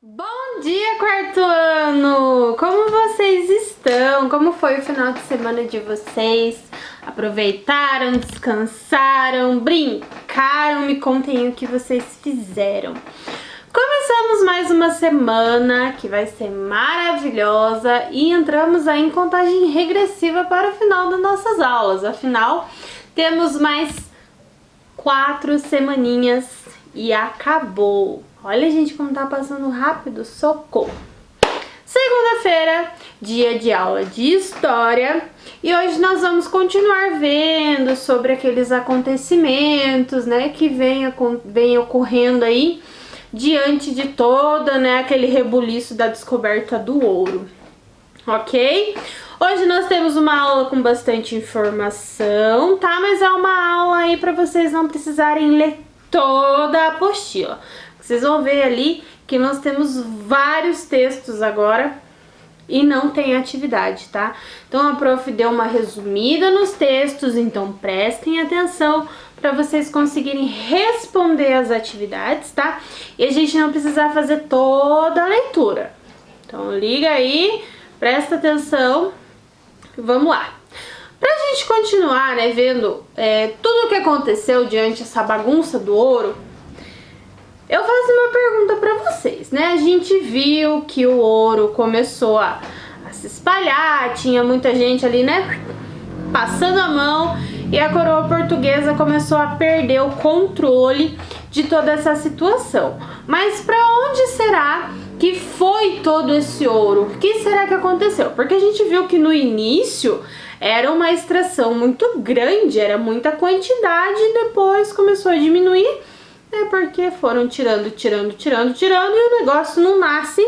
Bom dia, quarto ano! Como vocês estão? Como foi o final de semana de vocês? Aproveitaram, descansaram, brincaram? Me contem o que vocês fizeram. Começamos mais uma semana que vai ser maravilhosa e entramos aí em contagem regressiva para o final das nossas aulas. Afinal, temos mais 4 semaninhas e acabou. Olha, gente, como tá passando rápido, socorro! Segunda-feira, dia de aula de História, e hoje nós vamos continuar vendo sobre aqueles acontecimentos, né, que vem ocorrendo aí diante de toda, né, aquele rebuliço da descoberta do ouro, ok? Hoje nós temos uma aula com bastante informação, tá? Mas é uma aula aí para vocês não precisarem ler toda a apostila. Vocês vão ver ali que nós temos vários textos agora e não tem atividade, tá? Então a prof deu uma resumida nos textos, então prestem atenção para vocês conseguirem responder as atividades, tá? E a gente não precisar fazer toda a leitura. Então liga aí, presta atenção, vamos lá. Pra gente continuar, né, vendo tudo o que aconteceu diante dessa bagunça do ouro, eu faço uma pergunta pra vocês, né? A gente viu que o ouro começou a se espalhar, tinha muita gente ali, né, passando a mão, e a coroa portuguesa começou a perder o controle de toda essa situação. Mas pra onde será que foi todo esse ouro? O que será que aconteceu? Porque a gente viu que no início era uma extração muito grande, era muita quantidade, e depois começou a diminuir, porque foram tirando e o negócio não nasce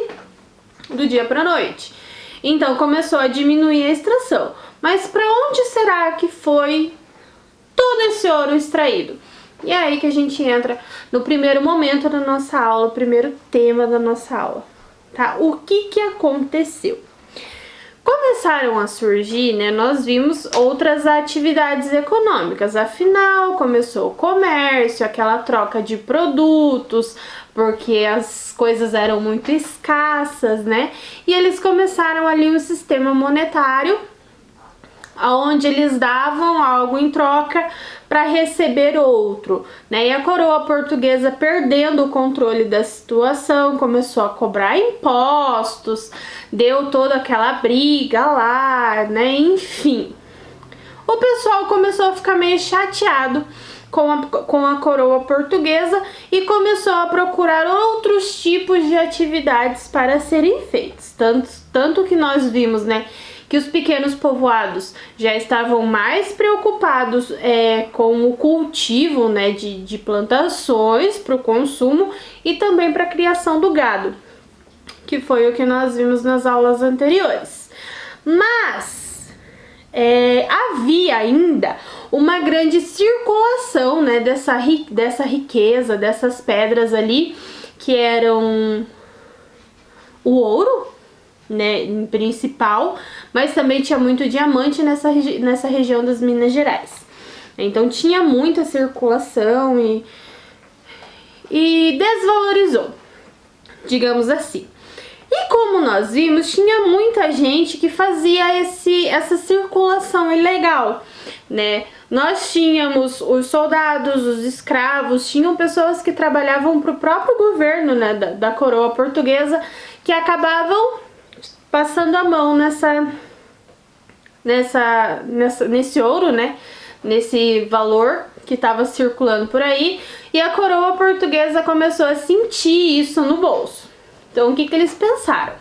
do dia para noite. Então começou a diminuir a extração. Mas para onde será que foi todo esse ouro extraído? E é aí que a gente entra no primeiro momento da nossa aula, o primeiro tema da nossa aula, tá? O que aconteceu? Começaram a surgir, né, nós vimos outras atividades econômicas, afinal começou o comércio, aquela troca de produtos, porque as coisas eram muito escassas, né, e eles começaram ali um sistema monetário, onde eles davam algo em troca para receber outro, né? E a coroa portuguesa, perdendo o controle da situação, começou a cobrar impostos, deu toda aquela briga lá, né? Enfim, o pessoal começou a ficar meio chateado com a coroa portuguesa e começou a procurar outros tipos de atividades para serem feitos. Tanto que nós vimos, né, que os pequenos povoados já estavam mais preocupados com o cultivo, né, de plantações para o consumo e também para a criação do gado, que foi o que nós vimos nas aulas anteriores. Mas havia ainda uma grande circulação, né, dessa riqueza, dessas pedras ali, que eram o ouro, né, principal, mas também tinha muito diamante nessa região das Minas Gerais. Então tinha muita circulação e desvalorizou, digamos assim. E como nós vimos, tinha muita gente que fazia essa circulação ilegal, né? Nós tínhamos os soldados, os escravos, tinham pessoas que trabalhavam para o próprio governo, né, da coroa portuguesa, que acabavam passando a mão nesse ouro, né, nesse valor que estava circulando por aí, e a coroa portuguesa começou a sentir isso no bolso. Então o que eles pensaram?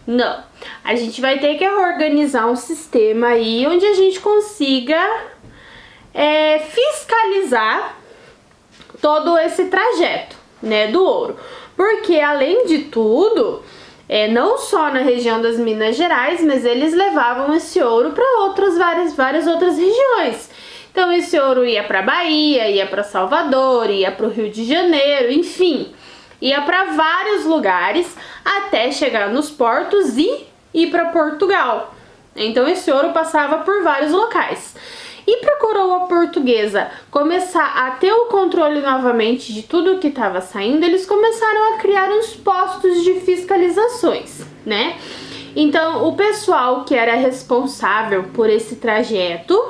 Não, a gente vai ter que organizar um sistema aí onde a gente consiga fiscalizar todo esse trajeto, né, do ouro, porque além de tudo, não só na região das Minas Gerais, mas eles levavam esse ouro para várias outras regiões. Então esse ouro ia para Bahia, ia para Salvador, ia para o Rio de Janeiro, enfim, ia para vários lugares até chegar nos portos e ir para Portugal. Então esse ouro passava por vários locais. E para a coroa portuguesa começar a ter o controle novamente de tudo que estava saindo, eles começaram a criar uns postos de fiscalizações, né? Então, o pessoal que era responsável por esse trajeto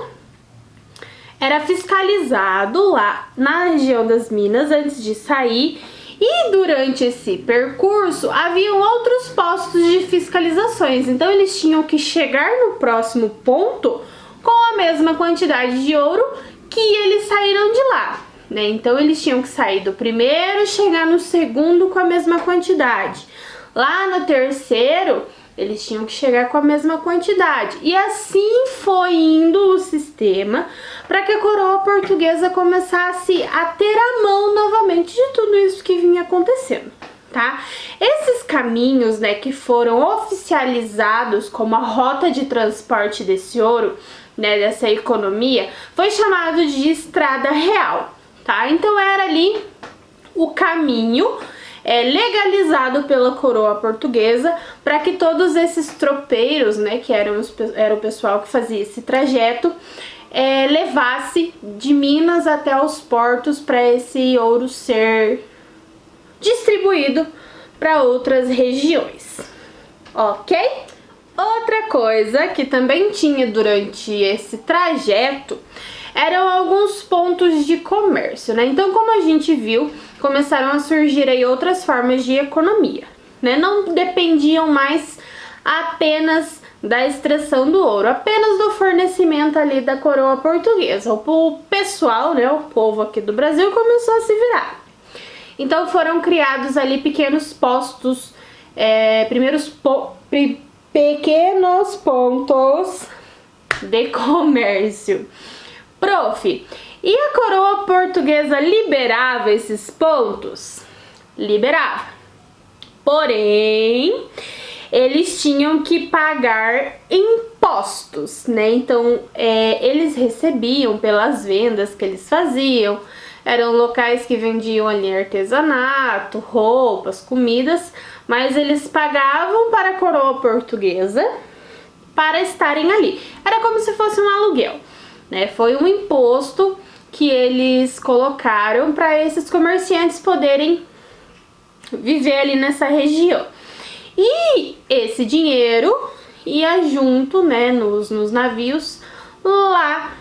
era fiscalizado lá na região das minas antes de sair, e durante esse percurso haviam outros postos de fiscalizações. Então, eles tinham que chegar no próximo ponto com a mesma quantidade de ouro que eles saíram de lá, né? Então, eles tinham que sair do primeiro e chegar no segundo com a mesma quantidade. Lá no terceiro, eles tinham que chegar com a mesma quantidade. E assim foi indo o sistema para que a coroa portuguesa começasse a ter a mão novamente de tudo isso que vinha acontecendo, tá? Esses caminhos, né, que foram oficializados como a rota de transporte desse ouro, né, dessa economia, foi chamado de Estrada Real, tá? Então era ali o caminho legalizado pela coroa portuguesa para que todos esses tropeiros, né, que era o pessoal que fazia esse trajeto, levasse de Minas até os portos para esse ouro ser distribuído para outras regiões, ok? Outra coisa que também tinha durante esse trajeto eram alguns pontos de comércio, né? Então, como a gente viu, começaram a surgir aí outras formas de economia, né? Não dependiam mais apenas da extração do ouro, apenas do fornecimento ali da coroa portuguesa. O pessoal, né, o povo aqui do Brasil começou a se virar. Então, foram criados ali pequenos postos, pequenos pontos de comércio. Prof, e a coroa portuguesa liberava esses pontos? Liberava. Porém, eles tinham que pagar impostos, né? Então, eles recebiam pelas vendas que eles faziam. Eram locais que vendiam ali artesanato, roupas, comidas, mas eles pagavam para a coroa portuguesa para estarem ali. Era como se fosse um aluguel, né? Foi um imposto que eles colocaram para esses comerciantes poderem viver ali nessa região. E esse dinheiro ia junto, né, nos navios lá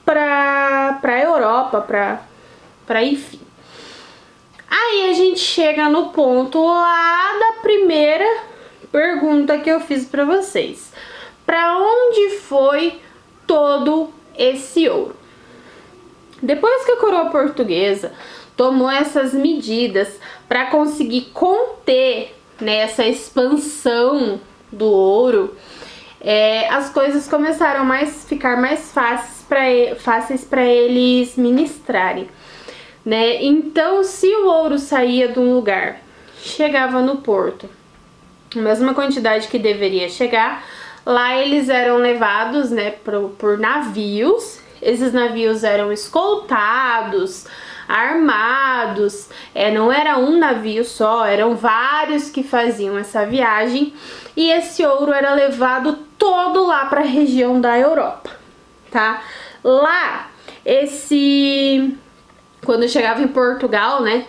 pra Europa, pra enfim. Aí a gente chega no ponto lá da primeira pergunta que eu fiz pra vocês. Pra onde foi todo esse ouro? Depois que a coroa portuguesa tomou essas medidas para conseguir conter, né, essa expansão do ouro, as coisas começaram a ficar mais fáceis para eles ministrarem, né? Então, se o ouro saía de um lugar, chegava no porto, a mesma quantidade que deveria chegar, lá eles eram levados, né, por navios. Esses navios eram escoltados, armados, não era um navio só, eram vários que faziam essa viagem, e esse ouro era levado todo lá para a região da Europa, tá? Lá, quando chegava em Portugal, né,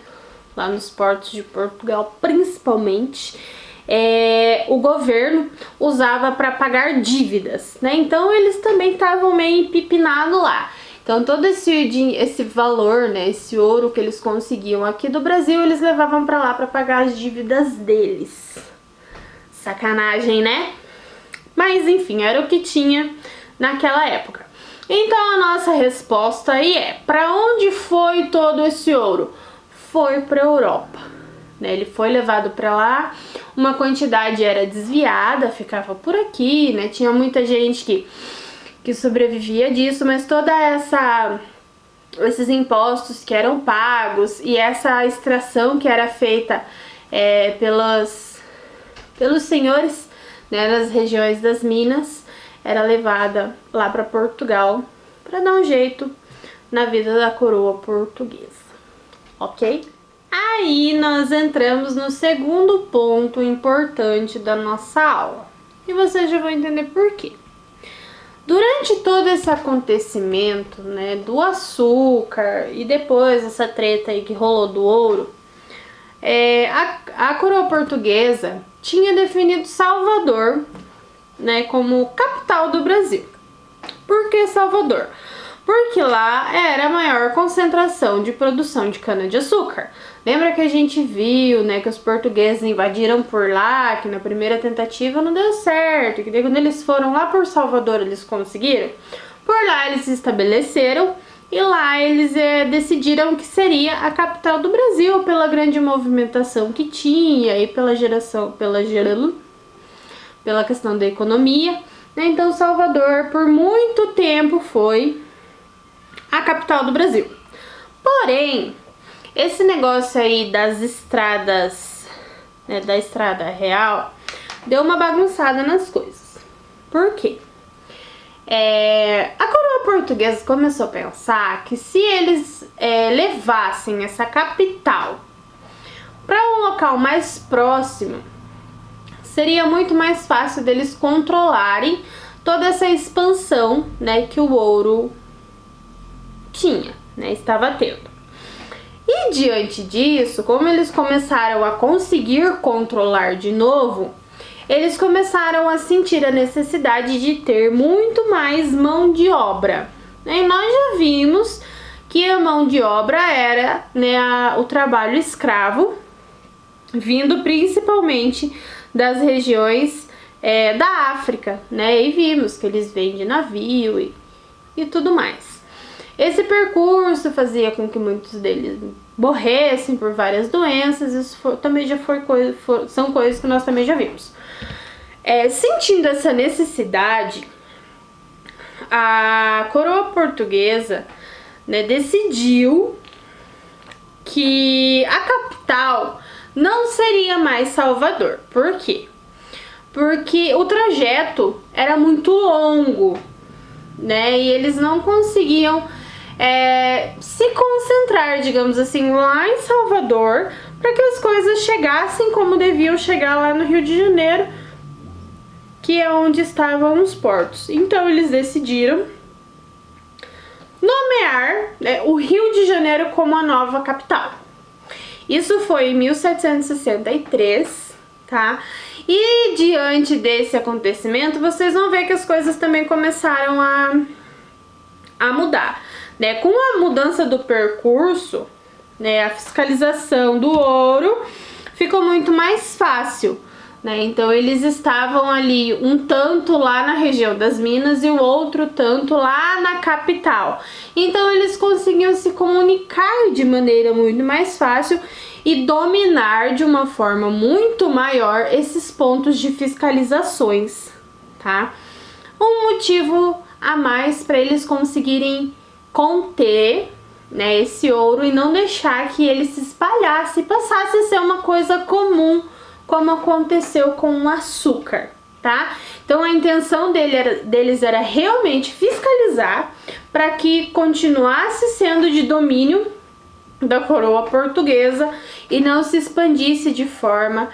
lá nos portos de Portugal principalmente, o governo usava para pagar dívidas, né? Então eles também estavam meio empipinados lá. Então todo esse valor, né, esse ouro que eles conseguiam aqui do Brasil, eles levavam para lá para pagar as dívidas deles. Sacanagem, né? Mas enfim, era o que tinha naquela época. Então a nossa resposta aí para onde foi todo esse ouro? Foi para a Europa, né? Ele foi levado para lá, uma quantidade era desviada, ficava por aqui, né? Tinha muita gente que sobrevivia disso, mas toda esses impostos que eram pagos e essa extração que era feita pelos senhores, né, nas regiões das minas, era levada lá para Portugal para dar um jeito na vida da coroa portuguesa, ok? Aí nós entramos no segundo ponto importante da nossa aula, e vocês já vão entender por quê. Durante todo esse acontecimento, né, do açúcar e depois essa treta aí que rolou do ouro, a coroa portuguesa tinha definido Salvador, né, como capital do Brasil. Por que Salvador? Porque lá era a maior concentração de produção de cana-de-açúcar. Lembra que a gente viu, né, que os portugueses invadiram por lá, que na primeira tentativa não deu certo, que daí quando eles foram lá por Salvador eles conseguiram? Por lá eles se estabeleceram e lá eles decidiram que seria a capital do Brasil pela grande movimentação que tinha e pela questão da economia, né? Então Salvador por muito tempo foi a capital do Brasil. Porém, esse negócio aí das estradas, né, da estrada real, deu uma bagunçada nas coisas. Por quê? A coroa portuguesa começou a pensar que se eles levassem essa capital para um local mais próximo, seria muito mais fácil deles controlarem toda essa expansão, né, que o ouro tinha, né, estava tendo. E diante disso, como eles começaram a conseguir controlar de novo, eles começaram a sentir a necessidade de ter muito mais mão de obra. E nós já vimos que a mão de obra era, né, o trabalho escravo, vindo principalmente das regiões da África, né? E vimos que eles vêm de navio e tudo mais. Esse percurso fazia com que muitos deles morressem por várias doenças. Isso também já são coisas que nós também já vimos. Sentindo essa necessidade, a coroa portuguesa, né, decidiu que a capital não seria mais Salvador. Por quê? Porque o trajeto era muito longo, né? E eles não conseguiam se concentrar, digamos assim, lá em Salvador para que as coisas chegassem como deviam chegar lá no Rio de Janeiro, que é onde estavam os portos. Então eles decidiram nomear, né, o Rio de Janeiro como a nova capital. Isso foi em 1763, tá? E diante desse acontecimento, vocês vão ver que as coisas também começaram a mudar, né? Com a mudança do percurso, né, a fiscalização do ouro ficou muito mais fácil, né? Então eles estavam ali um tanto lá na região das Minas e o outro tanto lá na capital. Então eles conseguiam se comunicar de maneira muito mais fácil e dominar de uma forma muito maior esses pontos de fiscalizações, tá? Um motivo a mais para eles conseguirem conter, né, esse ouro e não deixar que ele se espalhasse e passasse a ser uma coisa comum, como aconteceu com o açúcar, tá? Então a intenção deles era realmente fiscalizar para que continuasse sendo de domínio da coroa portuguesa e não se expandisse de forma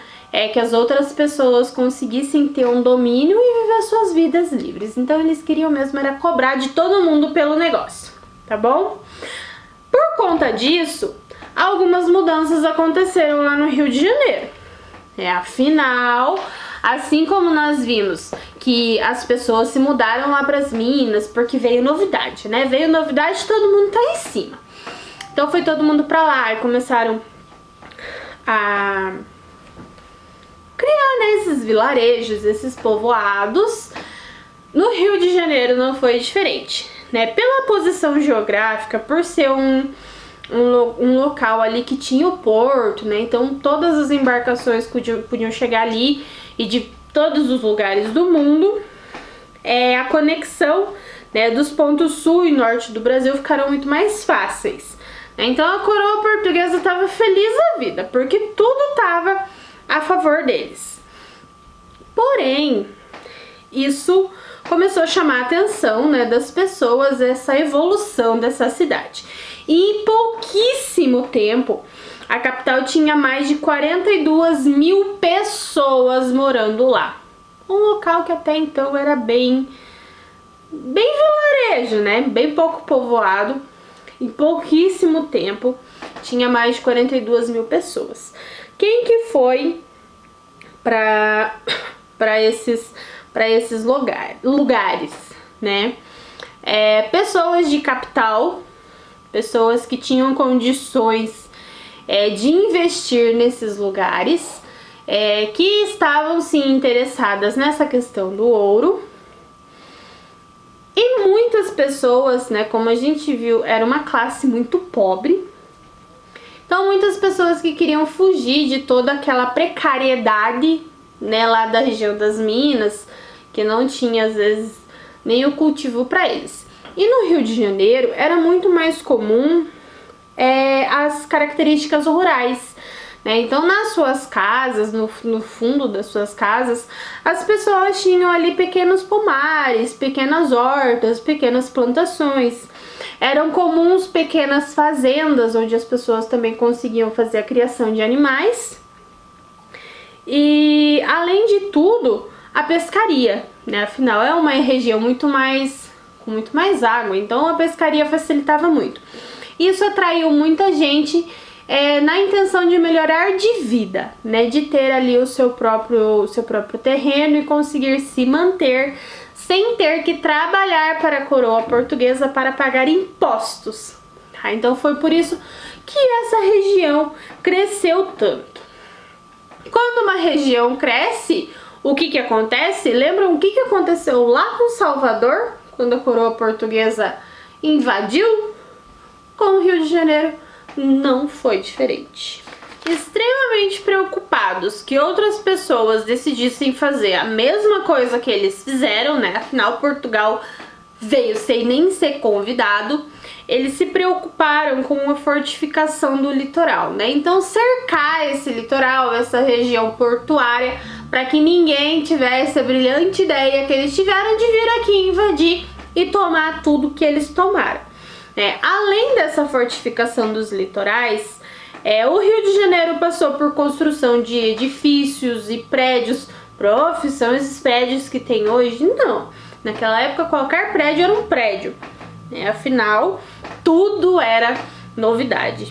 que as outras pessoas conseguissem ter um domínio e viver suas vidas livres. Então eles queriam mesmo era cobrar de todo mundo pelo negócio, tá bom? Por conta disso, algumas mudanças aconteceram lá no Rio de Janeiro. Afinal, assim como nós vimos que as pessoas se mudaram lá para as Minas porque veio novidade, né? Veio novidade, todo mundo tá em cima. Então foi todo mundo para lá e começaram a criar, né, esses vilarejos, esses povoados. No Rio de Janeiro não foi diferente, né? Pela posição geográfica, por ser um local ali que tinha o porto, né? Então todas as embarcações podiam chegar ali e de todos os lugares do mundo. A conexão, né, dos pontos sul e norte do Brasil ficaram muito mais fáceis. Então a coroa portuguesa estava feliz da vida, porque tudo estava a favor deles. Porém, isso começou a chamar a atenção, né, das pessoas, essa evolução dessa cidade. E em pouquíssimo tempo, a capital tinha mais de 42 mil pessoas morando lá. Um local que até então era bem bem vilarejo, né? Bem pouco povoado. Em pouquíssimo tempo, tinha mais de 42 mil pessoas. Quem que foi para esses lugares, né? Pessoas de capital, pessoas que tinham condições de investir nesses lugares, que estavam sim interessadas nessa questão do ouro. E muitas pessoas, né, como a gente viu, era uma classe muito pobre. Então muitas pessoas que queriam fugir de toda aquela precariedade, né, lá da região das Minas, que não tinha às vezes nem o cultivo para eles. E no Rio de Janeiro era muito mais comum as características rurais, né? Então nas suas casas, no fundo das suas casas, as pessoas tinham ali pequenos pomares, pequenas hortas, pequenas plantações. Eram comuns pequenas fazendas onde as pessoas também conseguiam fazer a criação de animais. E além de tudo, a pescaria, né? Afinal é uma região com muito mais água, então a pescaria facilitava muito. Isso atraiu muita gente na intenção de melhorar de vida, né? De ter ali o seu próprio terreno e conseguir se manter sem ter que trabalhar para a coroa portuguesa para pagar impostos. Tá? Então foi por isso que essa região cresceu tanto. Quando uma região cresce, o que acontece? Lembram o que aconteceu lá com Salvador, quando a coroa portuguesa invadiu? Com o Rio de Janeiro não foi diferente. Extremamente preocupados que outras pessoas decidissem fazer a mesma coisa que eles fizeram, né? Afinal, Portugal veio sem nem ser convidado. Eles se preocuparam com a fortificação do litoral, né? Então, cercar esse litoral, essa região portuária, para que ninguém tivesse a brilhante ideia que eles tiveram de vir aqui invadir e tomar tudo que eles tomaram. Além dessa fortificação dos litorais, o Rio de Janeiro passou por construção de edifícios e prédios. São esses prédios que tem hoje? Não. Naquela época, qualquer prédio era um prédio. Afinal, tudo era novidade.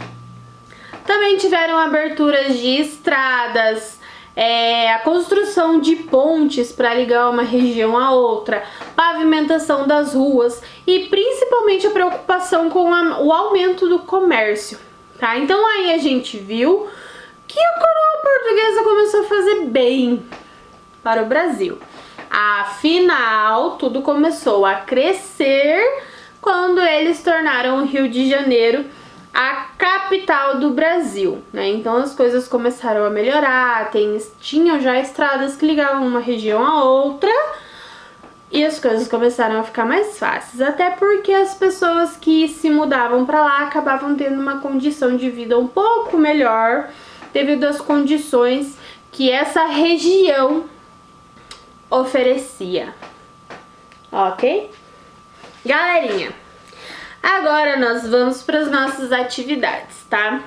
Também tiveram aberturas de estradas, a construção de pontes para ligar uma região a outra, pavimentação das ruas e principalmente a preocupação com o aumento do comércio. Tá? Então aí a gente viu que a coroa portuguesa começou a fazer bem para o Brasil. Afinal, tudo começou a crescer quando eles tornaram o Rio de Janeiro a capital do Brasil, né? Então as coisas começaram a melhorar, tinham já estradas que ligavam uma região a outra e as coisas começaram a ficar mais fáceis, até porque as pessoas que se mudavam para lá acabavam tendo uma condição de vida um pouco melhor devido às condições que essa região oferecia. Ok? Galerinha, agora nós vamos para as nossas atividades, tá?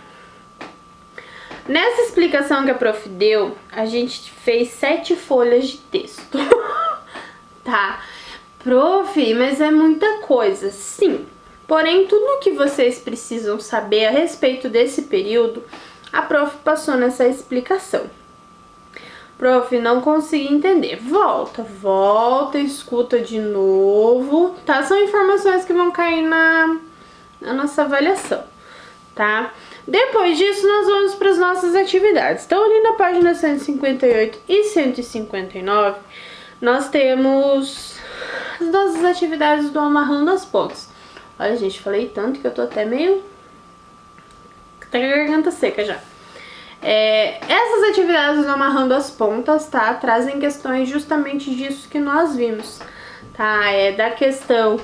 Nessa explicação que a prof deu, a gente fez 7 folhas de texto. Tá? Prof, mas é muita coisa. Sim, porém tudo que vocês precisam saber a respeito desse período, a prof passou nessa explicação. Prof, não consegui entender. Volta, escuta de novo, tá? São informações que vão cair na nossa avaliação, tá? Depois disso, nós vamos para as nossas atividades. Então, ali na página 158 e 159, nós temos as nossas atividades do Amarrando as Pontas. Olha, gente, falei tanto que eu tô até meio... tá com a garganta seca já. Essas atividades do Amarrando as Pontas, tá? Trazem questões justamente disso que nós vimos, tá? Da questão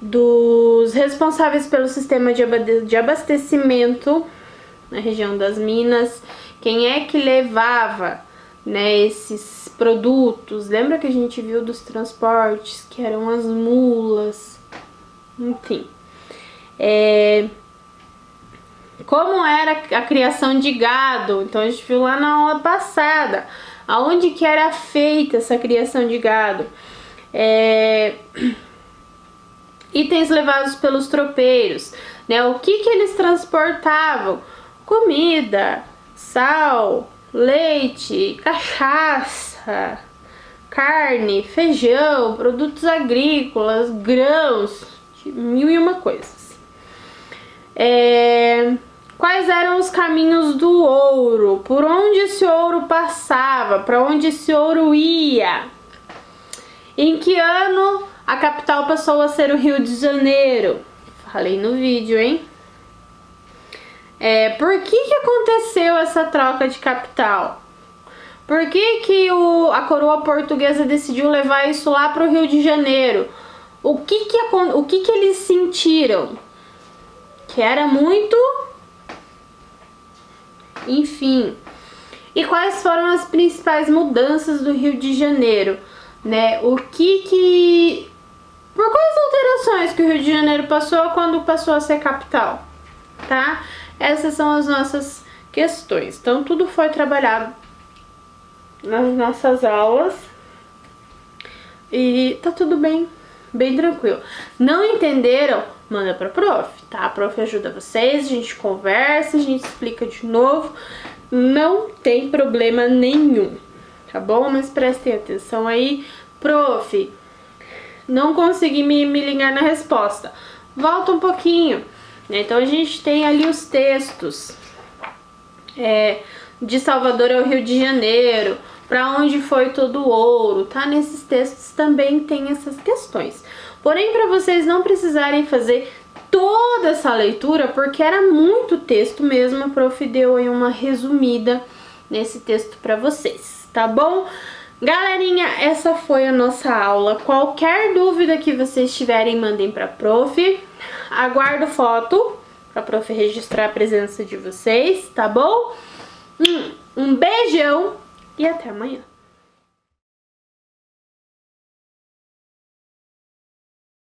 dos responsáveis pelo sistema de abastecimento na região das Minas, quem é que levava, né, esses produtos. Lembra que a gente viu dos transportes, que eram as mulas, enfim. Como era a criação de gado, então a gente viu lá na aula passada, aonde que era feita essa criação de gado. itens levados pelos tropeiros, né? O que eles transportavam? Comida, sal, leite, cachaça, carne, feijão, produtos agrícolas, grãos, mil e uma coisas. Quais eram os caminhos do ouro? Por onde esse ouro passava? Para onde esse ouro ia? Em que ano a capital passou a ser o Rio de Janeiro? Falei no vídeo, hein? Por que aconteceu essa troca de capital? Por que a coroa portuguesa decidiu levar isso lá para o Rio de Janeiro? O que eles sentiram? Que era muito... Enfim. E quais foram as principais mudanças do Rio de Janeiro? Né? Por quais alterações que o Rio de Janeiro passou quando passou a ser capital? Tá? Essas são as nossas questões. Então, tudo foi trabalhado nas nossas aulas e tá tudo bem, bem tranquilo. Não entenderam? Manda pra prof, tá? A prof ajuda vocês, a gente conversa, a gente explica de novo. Não tem problema nenhum, tá bom? Mas prestem atenção aí. Prof, não consegui me ligar na resposta. Volta um pouquinho. Então a gente tem ali os textos de Salvador ao Rio de Janeiro, para onde foi todo o ouro, tá? Nesses textos também tem essas questões. Porém, para vocês não precisarem fazer toda essa leitura, porque era muito texto mesmo, a prof deu aí uma resumida nesse texto para vocês, tá bom? Galerinha, essa foi a nossa aula. Qualquer dúvida que vocês tiverem, mandem para a prof. Aguardo foto para a prof registrar a presença de vocês, tá bom? Um beijão e até amanhã.